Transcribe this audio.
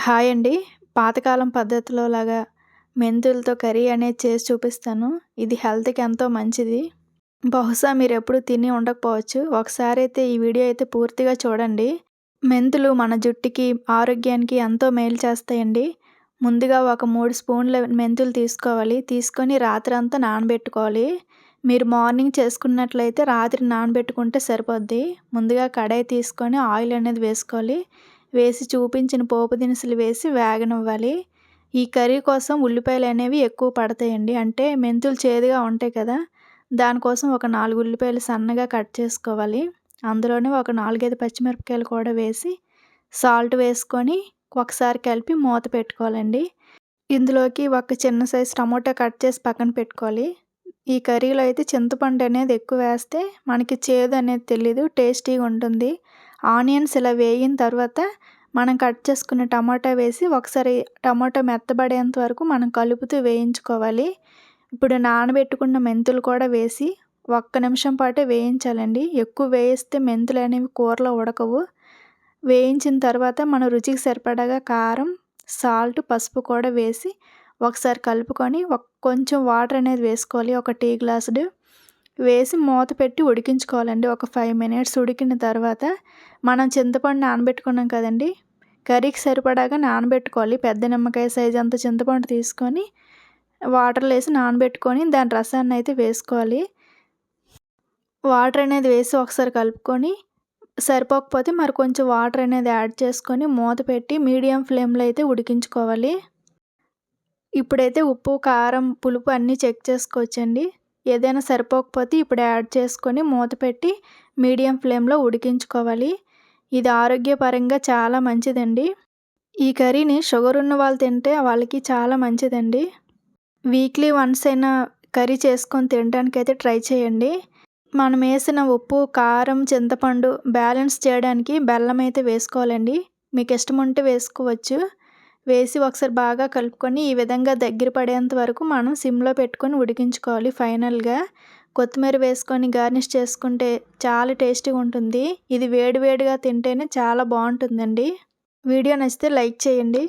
Hi అండి. పాతకాలం పద్ధతిలో లాగా మెంతులతో కర్రీ అనేది చేసి చూపిస్తాను. ఇది హెల్త్‌కి ఎంతో మంచిది. బహుశా మీరెప్పుడు తిని ఉండకపోవచ్చు. ఒకసారైతే ఈ వీడియో అయితే పూర్తిగా చూడండి. మెంతులు మన జుట్టుకి, ఆరోగ్యానికి ఎంతో మేలు చేస్తాయండి. ముందుగా ఒక 3 స్పూన్ల మెంతులు తీసుకోవాలి. తీసుకొని రాత్రంతా నానబెట్టుకోవాలి. మీరు మార్నింగ్ చేసుకున్నట్లయితే రాత్రి నానబెట్టుకుంటే సరిపోద్ది. ముందుగా కడాయి తీసుకొని ఆయిల్ అనేది వేసుకోవాలి. వేసి చూపించిన పోపు దినుసులు వేసి వేగనివ్వాలి. ఈ కర్రీ కోసం ఉల్లిపాయలనేవి ఎక్కువ పడతాయండి. అంటే మెంతులు చేదుగా ఉంటాయి కదా! దానికోసం ఒక 4 ఉల్లిపాయలు సన్నగా కట్ చేసుకోవాలి. అందులోనే ఒక 4, 5 పచ్చిమిరపకాయలు కూడా వేసి సాల్ట్ వేసుకొని ఒకసారి కలిపి మూత పెట్టుకోవాలండి. ఇందులోకి ఒక చిన్న సైజు టమోటా కట్ చేసి పక్కన పెట్టుకోవాలి. ఈ కర్రీలో అయితే చింతపండు అనేది ఎక్కువ వేస్తే మనకి చేదు అనేది తెలీదు. టేస్టీగా ఉంటుంది. ఆనియన్స్ ఇలా వేగిన తర్వాత మనం కట్ చేసుకున్న టమాటా వేసి ఒకసారి టమాటా మెత్తబడేంత వరకు మనం కలుపుతూ వేయించుకోవాలి. ఇప్పుడు నానబెట్టుకున్న మెంతులు కూడా వేసి ఒక్క నిమిషం పాటే వేయించాలండి. ఎక్కువ వేయిస్తే మెంతులు అనేవి కూరలో ఉడకవు. వేయించిన తర్వాత మన రుచికి సరిపడగా కారం, సాల్ట్, పసుపు కూడా వేసి ఒకసారి కలుపుకొని కొంచెం వాటర్ అనేది వేసుకోవాలి. ఒక టీ గ్లాసుడు వేసి మూత పెట్టి ఉడికించుకోవాలండి. ఒక 5 మినిట్స్ ఉడికిన తర్వాత మనం చింతపండు నానబెట్టుకున్నాం కదండీ! కర్రీకి సరిపడాగా నానబెట్టుకోవాలి. పెద్ద నిమ్మకాయ సైజ్ అంత చింతపండు తీసుకొని వాటర్‌లో ఏసి నానబెట్టుకొని దాని రసాన్ని అయితే వేసుకోవాలి. వాటర్ అనేది వేసి ఒకసారి కలుపుకొని సరిపోకపోతే మరి కొంచెం వాటర్ అనేది యాడ్ చేసుకొని మూత పెట్టి మీడియం ఫ్లేమ్‌లో అయితే ఉడికించుకోవాలి. ఇప్పుడైతే ఉప్పు, కారం, పులుపు అన్నీ చెక్ చేసుకోవచ్చండి. ఏదైనా సరిపోకపోతే ఇప్పుడు యాడ్ చేసుకొని మూత పెట్టి మీడియం ఫ్లేమ్‌లో ఉడికించుకోవాలి. ఇది ఆరోగ్యపరంగా చాలా మంచిదండి. ఈ కర్రీని షుగర్ ఉన్న వాళ్ళు తింటే వాళ్ళకి చాలా మంచిదండి. వీక్లీ వన్స్ అయినా కర్రీ చేసుకొని తినడానికైతే ట్రై చేయండి. మనం వేసిన ఉప్పు, కారం, చింతపండు బ్యాలెన్స్ చేయడానికి బెల్లం అయితే వేసుకోవాలండి. మీకు ఇష్టం ఉంటే వేసుకోవచ్చు. వేసి ఒకసారి బాగా కలుపుకొని ఈ విధంగా దగ్గర పడేంత వరకు మనం సిమ్‌లో పెట్టుకొని ఉడికించుకోవాలి. ఫైనల్‌గా కొత్తిమీర వేసుకొని గార్నిష్ చేసుకుంటే చాలా టేస్టీగా ఉంటుంది. ఇది వేడి వేడిగా తింటేనే చాలా బాగుంటుందండి. వీడియో నచ్చితే లైక్ చేయండి.